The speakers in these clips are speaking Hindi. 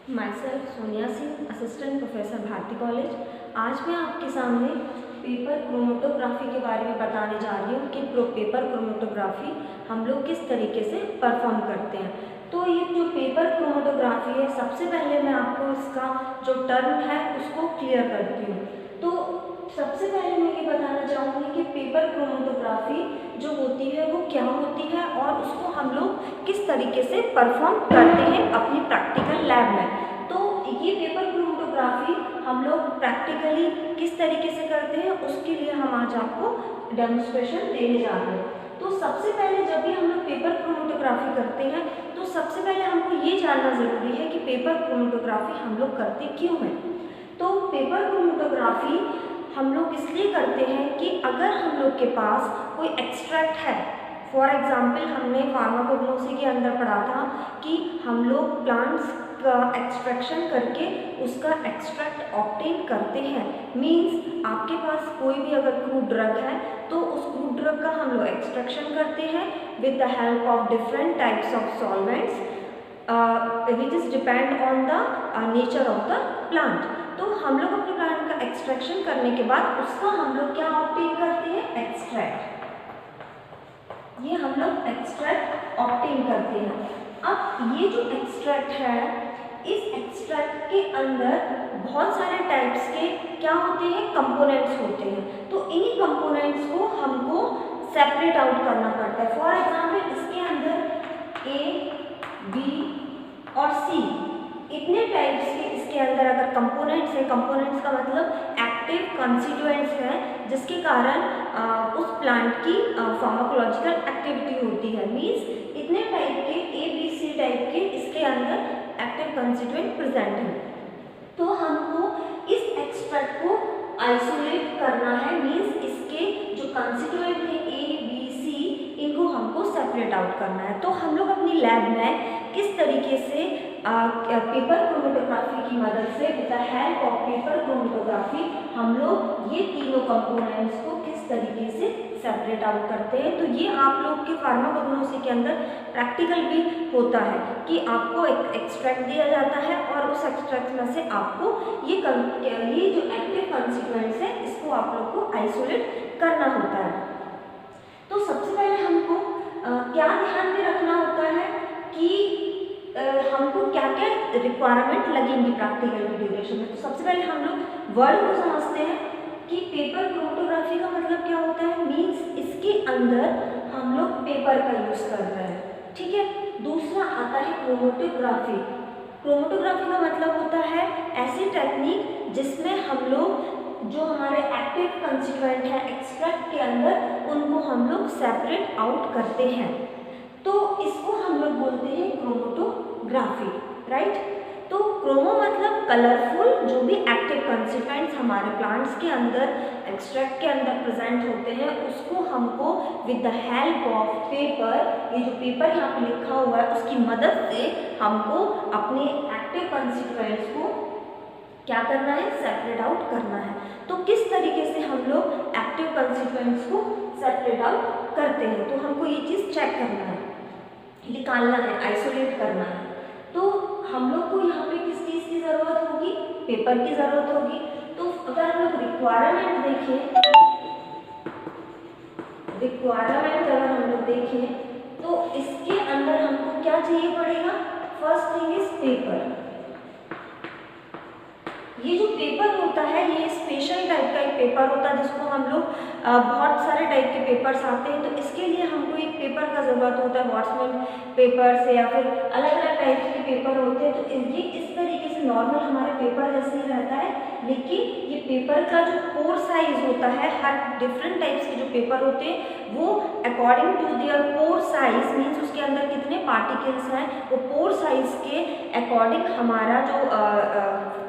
My self Sonia Singh, assistant professor Bharati college. आज मैं आपके सामने पेपर क्रोमेटोग्राफी के बारे में बताने जा रही हूँ कि पेपर क्रोमेटोग्राफी हम लोग किस तरीके से परफॉर्म करते हैं। तो ये जो पेपर क्रोमेटोग्राफी है, सबसे पहले मैं आपको इसका जो टर्म है उसको क्लियर करती हूँ। तो सबसे पहले मैं ये बताना चाहूँगी कि पेपर क्रोमेटोग्राफी जो होती है वो क्या होती है और उसको हम लोग किस तरीके से परफॉर्म करते हैं अपनी प्रैक्टिकल लैब में। तो ये पेपर क्रोमेटोग्राफी हम लोग प्रैक्टिकली किस तरीके से करते हैं उसके लिए हम आज आपको डेमोन्स्ट्रेशन देने जा रहे हैं। तो सबसे पहले जब भी हम लोग पेपर क्रोमेटोग्राफी करते हैं तो सबसे पहले हमको ये जानना ज़रूरी है कि पेपर क्रोमेटोग्राफी हम लोग करते क्यों हैं। तो पेपर क्रोमेटोग्राफी हम लोग इसलिए करते हैं कि अगर हम लोग के पास कोई एक्सट्रैक्ट है, फॉर एग्जाम्पल हमने फार्माकोग्नोसी के अंदर पढ़ा था कि हम लोग प्लांट्स का एक्सट्रैक्शन करके उसका एक्सट्रैक्ट ऑब्टेन करते हैं। मींस आपके पास कोई भी अगर क्रूड ड्रग है तो उस क्रूड ड्रग का हम लोग एक्सट्रैक्शन करते हैं with the help of different types of solvents which is depend on the nature of the plant. तो हम लोग अपने प्लांट का एक्सट्रैक्शन करने के बाद उसका हम लोग क्या ऑब्टेन करते हैं, एक्सट्रैक्ट। ये हम लोग एक्सट्रैक्ट ऑब्टेन करते हैं। अब ये जो एक्सट्रैक्ट है, इस एक्सट्रैक्ट के अंदर बहुत सारे टाइप्स के क्या होते हैं, कंपोनेंट्स होते हैं। तो इन्हीं कंपोनेंट्स को हमको सेपरेट आउट करना पड़ता है। फॉर एग्जाम्पल इसके अंदर ए, बी और सी इतने टाइप्स के इसके अंदर अगर कंपोनेंट्स हैं, कंपोनेंट्स का मतलब एक्टिव कंस्टिट्यूएंट्स हैं जिसके कारण उस प्लांट की फार्माकोलॉजिकल एक्टिविटी होती है। मींस इतने टाइप के ए बी सी टाइप के इसके अंदर एक्टिव कंस्टिट्यूएंट प्रेजेंट हैं। तो हमको इस एक्सट्रैक्ट को आइसोलेट करना है। मींस इसके जो कंस्टिट्यूएंट है ए बी सी, इनको हमको सेपरेट आउट करना है। तो हम लोग अपनी लैब में किस तरीके से पेपर क्रोमेटोग्राफी की मदद से with the help of paper chromatography हम लोग ये तीनों कंपोनेंट्स को किस तरीके से सेपरेट आउट करते हैं। तो ये आप लोग के फार्माकोग्नोसी के अंदर प्रैक्टिकल भी होता है कि आपको एक एक्सट्रैक्ट दिया जाता है और उस एक्सट्रैक्ट में से आपको ये जो एक्टिव कंस्टिट्यूएंट्स है इसको आप लोग को आइसोलेट करना होता है। तो सबसे पहले हमको क्या ध्यान में रखना होता है कि हमको क्या क्या रिक्वायरमेंट लगेंगी प्रैक्टिकल की ड्यूरेशन में। तो सबसे पहले हम लोग वर्ड को समझते हैं कि पेपर क्रोमेटोग्राफी का मतलब क्या होता है। मींस इसके अंदर हम लोग पेपर का यूज कर रहे हैं, ठीक है। दूसरा आता है क्रोमेटोग्राफी। क्रोमेटोग्राफी का मतलब होता है ऐसी टेक्निक जिसमें हम लोग जो हमारे एक्टिव कंस्टिट्यूएंट है एक्सट्रैक्ट के अंदर उनको हम लोग सेपरेट आउट करते हैं। तो इसको हम लोग बोलते हैं क्रोमेटोग्राफी, राइट। तो क्रोमो मतलब कलरफुल, जो भी एक्टिव कंस्टिट्यूएंट्स हमारे प्लांट्स के अंदर एक्सट्रैक्ट के अंदर प्रेजेंट होते हैं उसको हमको with the help of paper, ये जो पेपर यहाँ पे लिखा हुआ है उसकी मदद से हमको अपने एक्टिव कंस्टिट्यूएंट्स को क्या करना है, सेपरेट आउट करना है। तो किस तरीके से हम लोग एक्टिव कंस्टिट्यूएंट्स को सेपरेट आउट करते हैं, तो हमको ये चीज़ चेक करना है, निकालना है, आइसोलेट करना है। तो हम लोग को यहाँ पे किस चीज़ की ज़रूरत होगी, पेपर की ज़रूरत होगी। तो अगर हम लोग रिक्वायरमेंट देखें, अगर हम लोग देखें तो इसके अंदर हमको क्या चाहिए पड़ेगा, फर्स्ट थिंग इज पेपर। ये जो पेपर होता है ये स्पेशल टाइप का एक पेपर होता है जिसको हम लोग बहुत सारे टाइप के पेपर्स आते हैं। तो इसके लिए हमको एक पेपर का ज़रूरत होता है, वॉट्समैन पेपर से या फिर अलग अलग टाइप के पेपर होते हैं। तो ये इस तरीके से नॉर्मल हमारे पेपर जैसे ही रहता है, लेकिन ये पेपर का जो पोर साइज होता है, हर डिफरेंट टाइप्स के जो पेपर होते हैं वो according to their pore size, means उसके अंदर कितने पार्टिकल्स हैं वो पोर साइज के अकॉर्डिंग हमारा जो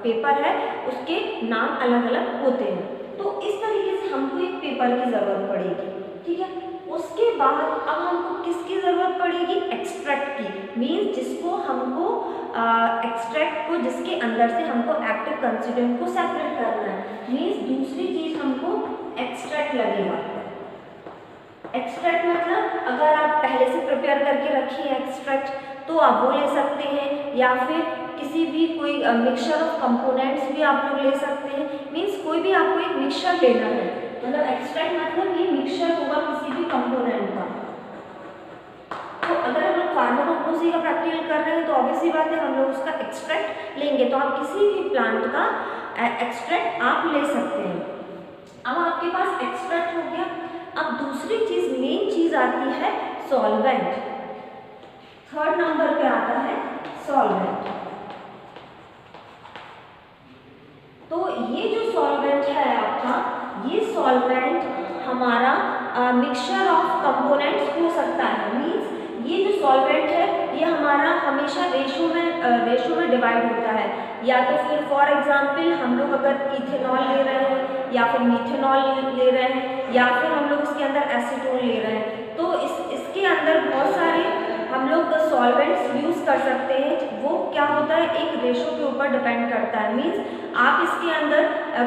पेपर है उसके नाम अलग अलग होते हैं। तो इस तरीके से हमको एक पेपर की ज़रूरत पड़ेगी, ठीक है। उसके बाद अब हमको किसकी ज़रूरत पड़ेगी, एक्सट्रैक्ट की। मीन्स जिसको हमको एक्सट्रैक्ट को जिसके अंदर से हमको एक्टिव कंस्टिट्यूएंट को सेपरेट करना है। मीन्स दूसरी चीज़ हमको एक्सट्रैक्ट लगेगा। एक्सट्रैक्ट मतलब अगर आप पहले से प्रिपेयर करके रखिए एक्सट्रैक्ट तो आप वो ले सकते हैं, या फिर किसी भी कोई मिक्सचर ऑफ कंपोनेंट्स भी आप लोग ले सकते हैं। मीन्स कोई भी आपको एक मिक्सचर लेना है, मतलब एक्सट्रैक्ट मतलब ये मिक्सचर होगा किसी भी कंपोनेंट का। तो अगर हम लोग फार्माकोग्नोसी का प्रैक्टिकल कर रहे हैं तो ऑब्वियसली बात है हम लोग उसका एक्सट्रैक्ट लेंगे। तो आप किसी भी प्लांट का एक्सट्रैक्ट आप ले सकते हैं। अब आपके पास एक्सट्रैक्ट हो गया। अब दूसरी चीज, मेन चीज आती है सॉल्वेंट। थर्ड नंबर पे आता है सॉल्वेंट। तो ये जो सॉल्वेंट है आपका, ये सॉल्वेंट हमारा मिक्सचर ऑफ कंपोनेंट्स हो सकता है। मीन्स ये जो सॉल्वेंट है ये हमारा हमेशा रेशो में डिवाइड होता है। या तो फिर फॉर एग्जांपल हम लोग अगर इथेनॉल ले रहे हैं या फिर मीथेनॉल ले रहे हैं या फिर हम लोग इसके अंदर एसीटोन ले रहे हैं, तो इसके अंदर बहुत सारे हम लोग सॉल्वेंट्स यूज़ कर सकते हैं। वो क्या होता है, एक रेशो के ऊपर डिपेंड करता है। मीन्स आप इसके अंदर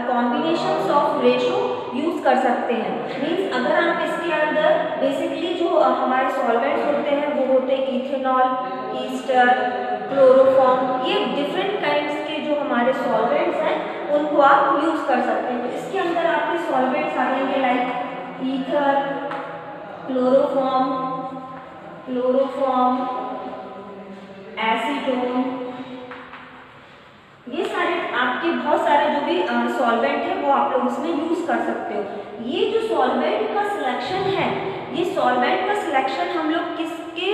कॉम्बिनेशंस ऑफ रेशो यूज़ कर सकते हैं। मीन्स अगर आप इसके अंदर बेसिकली जो हमारे सॉल्वेंट्स होते हैं वो होते हैं इथेनॉल, ईस्टर, क्लोरोफॉर्म, ये डिफरेंट काइंड्स के जो हमारे सॉल्वेंट्स हैं उनको आप यूज़ कर सकते हैं। तो इसके अंदर आपके सॉल्वेंट्स आ जाएंगे लाइक ईथर, क्लोरोफॉर्म, एसीटोन, ये सारे आपके बहुत सारे जो भी सॉल्वेंट है वो आप लोग इसमें यूज कर सकते हो। ये जो सॉल्वेंट का सिलेक्शन है, ये सॉल्वेंट का सिलेक्शन हम लोग किसके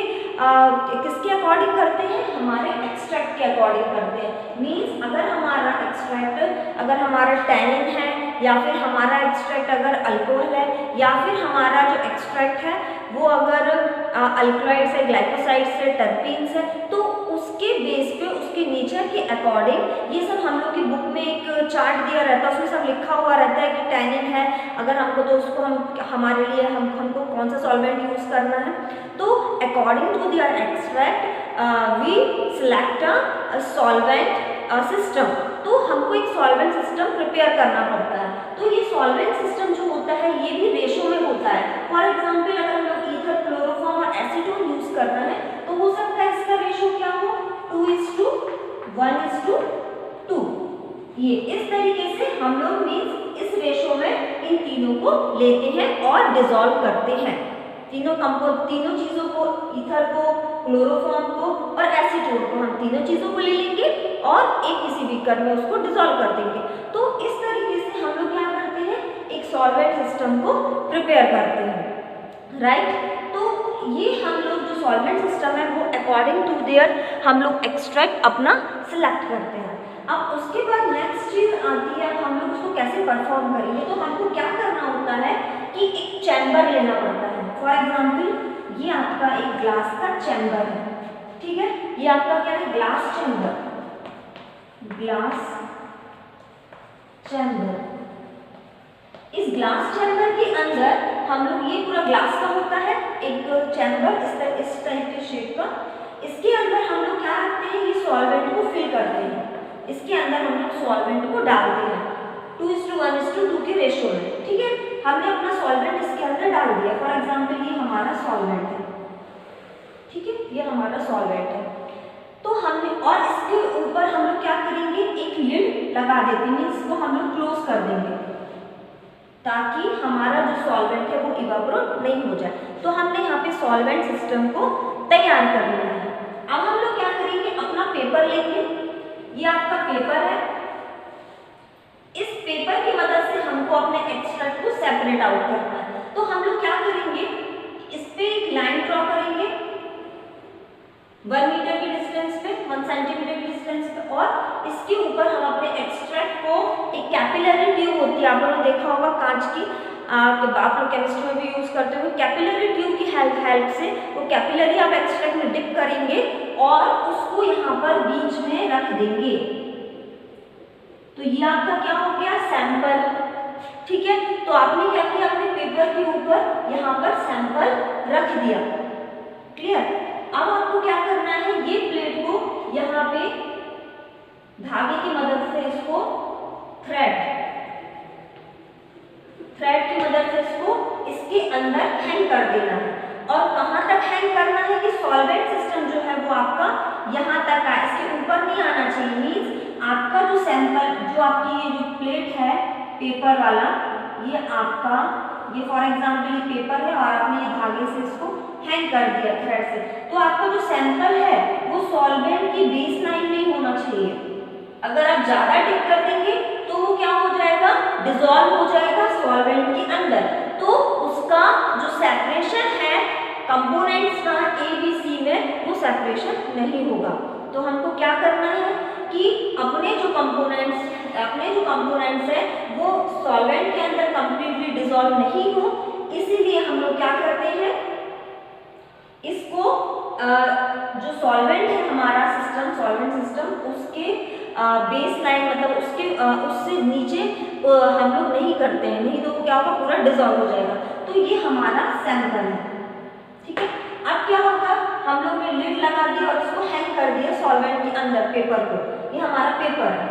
अकॉर्डिंग करते हैं, हमारे एक्सट्रैक्ट के अकॉर्डिंग करते हैं। मीन्स अगर हमारा एक्सट्रैक्ट, अगर हमारा टैनिन है या फिर हमारा एक्सट्रैक्ट अगर अल्कोहल है या फिर हमारा जो एक्सट्रैक्ट है वो अगर अल्कलॉइड्स है, ग्लाइकोसाइड्स है, टर्पीन्स है, तो उसके बेस पे उसके नेचर के अकॉर्डिंग ये सब हम लोग की बुक में एक चार्ट दिया रहता है, उसमें सब लिखा हुआ रहता है कि टैनिन है अगर हमको तो उसको हमारे लिए हमको कौन सा सॉल्वेंट यूज़ करना है। तो according to their extract we select a solvent system. तो हमको एक सॉल्वेंट सिस्टम प्रिपेयर करना पड़ता है। तो ये सॉल्वेंट सिस्टम जो होता है ये भी रेशो में होता है। फॉर एग्जाम्पल अगर हम लोग ईथर, क्लोरोफॉर्म और एसीटोन यूज कर रहे हैं तो हो सकता है इसका रेशो क्या हो, 2:1:2। ये इस तरीके से हम लोग मीन्स इस रेशो में इन तीनों को लेते हैं और डिसॉल्व करते हैं। तीनों चीजों को, ईथर को, क्लोरोफॉर्म को और एसीटोन को, हम तीनों चीजों को ले लेंगे और एक किसी बीकर में उसको डिसॉल्व कर देंगे। तो इस तरीके से हम लोग क्या करते हैं, एक सॉल्वेंट सिस्टम को प्रिपेयर करते हैं, राइट। तो ये हम लोग जो सॉल्वेंट सिस्टम है वो अकॉर्डिंग टू देयर हम लोग एक्सट्रैक्ट अपना सिलेक्ट करते हैं। अब उसके बाद नेक्स्ट चीज आती है, हम लोग उसको कैसे परफॉर्म करेंगे। तो हमको क्या करना होता है कि एक चैम्बर लेना पड़ता है। फॉर एग्जाम्पल ये आपका एक ग्लास का चैम्बर है, ठीक है, ये आपका क्या है, ग्लास चैम्बर, ग्लास चैम्बर। इस ग्लास चैम्बर के अंदर हम लोग, ये पूरा ग्लास का होता है एक चैम्बर इस टाइप के शेप का, इसके अंदर हम लोग क्या रखते हैं, ये सॉल्वेंट को फिल करते हैं। इसके अंदर हम लोग सॉल्वेंट को डालते हैं 2:1:2 के रेशो में, ठीक है। हमने अपना सॉल्वेंट इसके अंदर डाल दिया। फॉर एग्जाम्पल ये हमारा सॉल्वेंट है, ठीक है, ये हमारा सॉल्वेंट है। तो हमने, और इसके ऊपर हम लोग क्या करेंगे, एक लिड लगा देते हैं, मीन्स इसको हम लोग क्लोज कर देंगे ताकि हमारा जो सॉल्वेंट है वो इवापोरेट नहीं हो जाए। तो हमने यहाँ पे सॉल्वेंट सिस्टम को तैयार कर लिया है। अब हम लोग क्या करेंगे, अपना पेपर लेंगे, ये आपका पेपर है, इस पेपर की मदद से हमको अपने एक्सट्रैक्ट को सेपरेट आउट करना है। तो हम लोग क्या करेंगे, इस पे एक लाइन ड्रॉ करेंगे 1 मीटर की डिस्टेंस पे, 1 सेंटीमीटर की डिस्टेंस पे, और इसके ऊपर हम अपने एक्सट्रैक्ट को, एक कैपिलरी ट्यूब होती है, आप लोगों ने देखा होगा कांच की, आप लोग केमिस्ट्री में भी यूज करते हो, कैपिलरी ट्यूब की हेल्प से वो कैपिलरी आप एक्सट्रैक्ट में डिप करेंगे और उसको यहाँ पर बीच में रख देंगे। तो ये आपका क्या हो गया, सैंपल, ठीक है। तो आपने क्या किया, अपने पेपर के ऊपर यहाँ पर सैंपल रख दिया, क्लियर। अब आपको क्या करना है, ये प्लेट को यहाँ पे धागे की मदद से इसको थ्रेड की मदद से इसको इसके अंदर हैंग कर देना है। और कहाँ तक हैंग करना है, कि सॉल्वेंट सिस्टम जो है वो आपका यहाँ तक आए, इसके ऊपर नहीं आना जो आपकी ये जो प्लेट है पेपर वाला, ये आपका, ये फॉर एग्जाम्पल ये पेपर है और आपने ये धागे से इसको हैंग कर दिया थ्रेड से, तो आपका जो सैंपल है वो सॉल्वेंट की बेस लाइन में होना चाहिए। अगर आप ज्यादा डिप कर देंगे तो वो क्या हो जाएगा, डिसॉल्व हो जाएगा सॉल्वेंट के अंदर, तो उसका जो सेपरेशन है कंपोनेंट्स का ए बी सी में वो सेपरेशन नहीं होगा। तो हमको क्या करना है कि अपने जो कंपोनेंट्स है वो सॉल्वेंट के अंदर कंप्लीटली डिसॉल्व नहीं हो, इसीलिए हम लोग क्या करते हैं, इसको जो सॉल्वेंट है हमारा सिस्टम, सॉल्वेंट सिस्टम, उसके बेस लाइन मतलब उससे नीचे हम लोग नहीं करते हैं, नहीं तो क्या होगा, पूरा डिसॉल्व हो जाएगा। तो ये हमारा सैंपल है, ठीक है। अब क्या होगा, हम लोग ने लिड लगा दिया और इसको हैंग कर दिया सॉल्वेंट के अंदर पेपर को, ये हमारा पेपर है,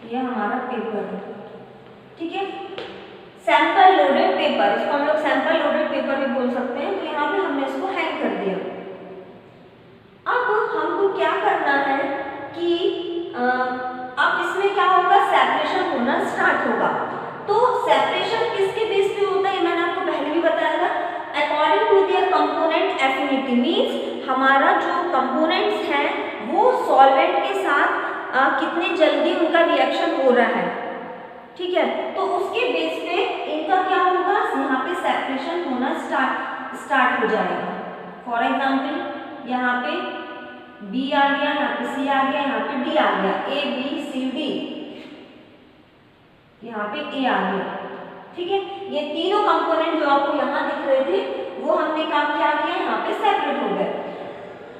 ये हमारा पेपर है, ठीक है। सैंपल लोडेड पेपर, इसको हम लोग सैंपल लोडेड पेपर भी बोल सकते हैं। तो यहाँ पे हमने इसको हैंग कर दिया। अब हमको क्या करना है कि अब इसमें क्या होगा, सेपरेशन होना स्टार्ट होगा। तो सेपरेशन किसके बेस पे होता है, मैंने आपको पहले भी बताया था, according to their component affinity, means हमारा जो कंपोनेंट्स हैं वो सॉल्वेंट के साथ कितने जल्दी उनका रिएक्शन हो रहा है, ठीक है। तो उसके बेस पे इनका क्या होगा, यहाँ पे सेपरेशन होना स्टार्ट हो जाएगा। फॉर एग्जाम्पल यहाँ पे B आ गया, यहाँ पे C आ गया, यहाँ पे D आ गया, A B C D, यहाँ पे A आ गया, ठीक है। ये तीनों कंपोनेंट जो आपको यहाँ दिख रहे थे वो हमने काम क्या किया, यहाँ पे सेपरेट हो गए।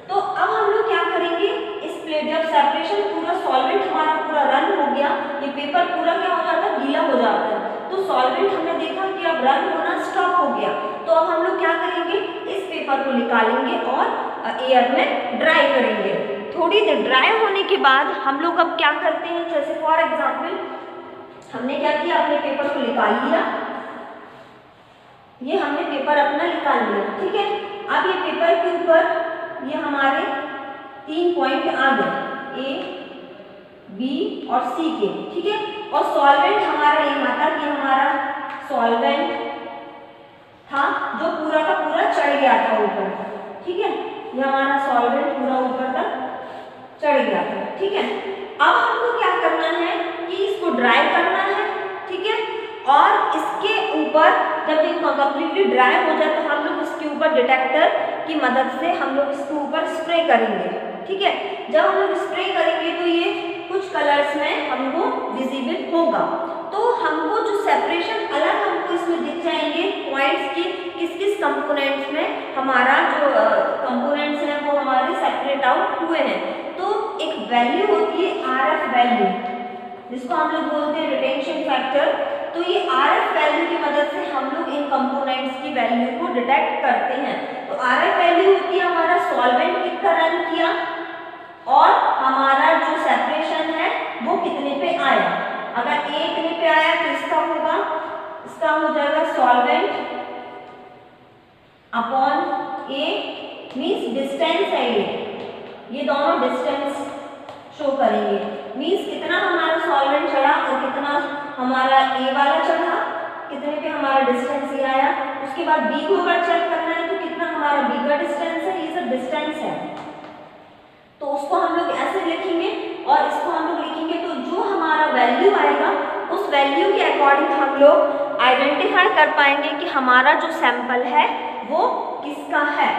तो अब हम लोग क्या करेंगे, इस प्लेट, जब सेपरेशन पूरा सॉल्वेंट हमारा पूरा रन हो गया, ये पेपर पूरा क्या हो जाता है, गीला हो जाता है, तो सॉल्वेंट हमने देखा कि अब रन होना स्टॉप हो गया। तो अब हम लोग क्या करेंगे, इस पेपर को निकालेंगे और एयर में ड्राई करेंगे। थोड़ी देर ड्राई होने के बाद हम लोग अब क्या करते हैं, जैसे फॉर एग्जाम्पल हमने क्या किया, अपने पेपर को निकाल लिया, ये हमने पेपर अपना निकाल लिया, ठीक है। अब ये पेपर के ऊपर ये हमारे 3 पॉइंट आ गए, ए बी और सी के, ठीक है। और सॉल्वेंट हमारा यहाँ तक, ये हमारा सॉल्वेंट था जो पूरा का पूरा चढ़ गया था ऊपर, ठीक है। ये हमारा सॉल्वेंट पूरा ऊपर तक चढ़ गया था, ठीक है। अब हमको क्या करना है कि इसको ड्राई करना है, ठीक है। और इसके ऊपर जब ये कंप्लीटली ड्राई हो जाए तो हम लोग इसके ऊपर डिटेक्टर की मदद से हम लोग इसके ऊपर स्प्रे करेंगे, ठीक है। जब हम लोग स्प्रे करेंगे तो ये कुछ कलर्स में हमको विजिबल होगा। तो हमको जो सेपरेशन अलग हमको इसमें दिख जाएंगे पॉइंट्स की, किस किस कंपोनेंट्स में हमारा जो कंपोनेंट्स हैं वो हमारे सेपरेट आउट हुए हैं। तो एक वैल्यू होती है RF वैल्यू, जिसको हम लोग बोलते हैं रिटेंशन फैक्टर। तो ये RF वैल्यू की मदद से हम लोग इन कंपोनेंट्स की वैल्यू को डिटेक्ट करते हैं। तो RF वैल्यू होती है हमारा सॉल्वेंट कितना रन किया और हमारा जो सेपरेशन है वो कितने पे आया। अगर A कितने पे आया तो इसका हो जाएगा solvent upon A, means distance है ये दोनों डिस्टेंस शो करेंगे, मीन्स कितना हमारा सॉल्वेंट चढ़ा और कितना हमारा A वाला चढ़ा, कितने पे हमारा डिस्टेंस ये आया। उसके बाद B को अगर चेक करना है तो कितना हमारा B का डिस्टेंस है, ये सब डिस्टेंस है। तो उसको हम लोग ऐसे लिखेंगे और इसको हम लोग लिखेंगे, तो जो हमारा वैल्यू आएगा उस वैल्यू के अकॉर्डिंग हम लोग आइडेंटिफाई कर पाएंगे कि हमारा जो सैंपल है वो किसका है।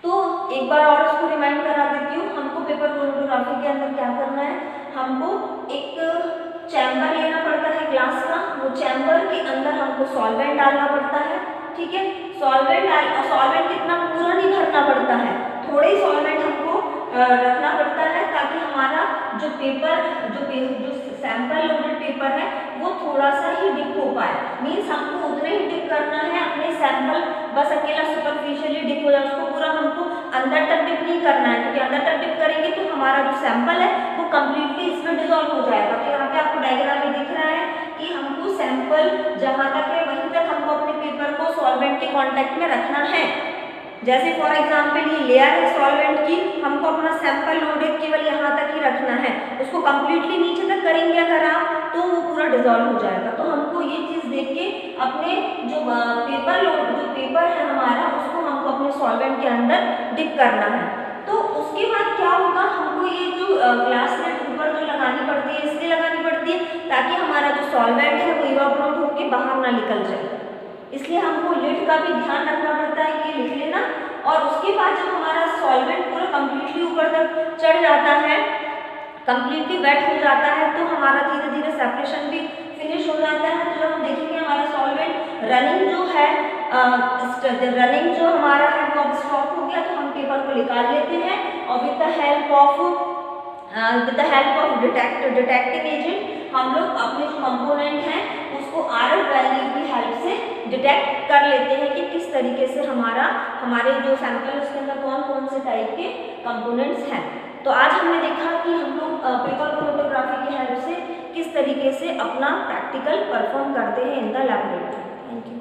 तो एक बार और इसको रिमाइंड करा देती हूँ, हमको पेपर क्रोमेटोग्राफी के अंदर क्या करना है, हमको एक चैम्बर लेना पड़ता है ग्लास का, वो चैम्बर के अंदर हमको सॉल्वेंट डालना पड़ता है, ठीक है। सॉल्वेंट कितना पूरा नहीं भरना पड़ता है, थोड़े ही सॉल्वेंट हमको रखना पड़ता है ताकि हमारा जो सैंपल लोडेड पेपर है वो थोड़ा सा ही डिप हो पाए। मीन्स हमको उतने ही डिप करना है अपने सैंपल, बस अकेला सुपरफिशियली डिप हो जाए, उसको पूरा हमको अंदर तक डिप नहीं करना है, क्योंकि अंदर तक डिप करेंगे तो हमारा जो सैंपल है वो कम्प्लीटली इसमें डिसॉल्व हो जाएगा। तो यहाँ पे आपको डायग्राम में दिख रहा है कि हमको सैंपल जहाँ तक है वहीं तक हमको अपने पेपर को सॉल्वेंट के कॉन्टेक्ट में रखना है। जैसे फॉर एग्जाम्पल ये लेयर है सॉल्वेंट की, हमको अपना सैंपल लोडेड केवल यहाँ तक ही रखना है, उसको कम्प्लीटली नीचे तक करेंगे अगर आप तो वो पूरा डिजॉल्व हो जाएगा। तो हमको ये चीज़ देख के अपने जो पेपर है हमारा उसको हमको अपने सॉल्वेंट के अंदर डिप करना है। तो उसके बाद क्या होगा, हमको ये जो ग्लास प्लेट ऊपर जो लगानी पड़ती है इसलिए लगानी पड़ती है ताकि हमारा जो सॉल्वेंट है वो इवापोरेट होकर बाहर ना निकल जाए, इसलिए हमको लिड का भी ध्यान रखना पड़ता है, ये लिख लेना। और उसके बाद जब हमारा सॉल्वेंट पूरा कम्प्लीटली ऊपर तक चढ़ जाता है, कम्प्लीटली वेट हो जाता है, तो हमारा धीरे धीरे सेपरेशन भी फिनिश हो जाता है। तो जब हम देखेंगे हमारा सॉल्वेंट रनिंग जो हमारा है वो अब स्टॉप हो गया, तो हम पेपर को निकाल लेते हैं और with the help of detecting agent हम लोग अपने जो कंपोनेंट हैं उसको RF वैल्यू की हेल्प से डिटेक्ट कर लेते हैं कि किस तरीके से हमारे जो सैंपल उसके अंदर कौन कौन से टाइप के कंपोनेंट्स हैं। तो आज हमने देखा कि हम लोग पेपर क्रोमेटोग्राफी की हेल्प से किस तरीके से अपना प्रैक्टिकल परफॉर्म करते हैं in the laboratory. Thank you.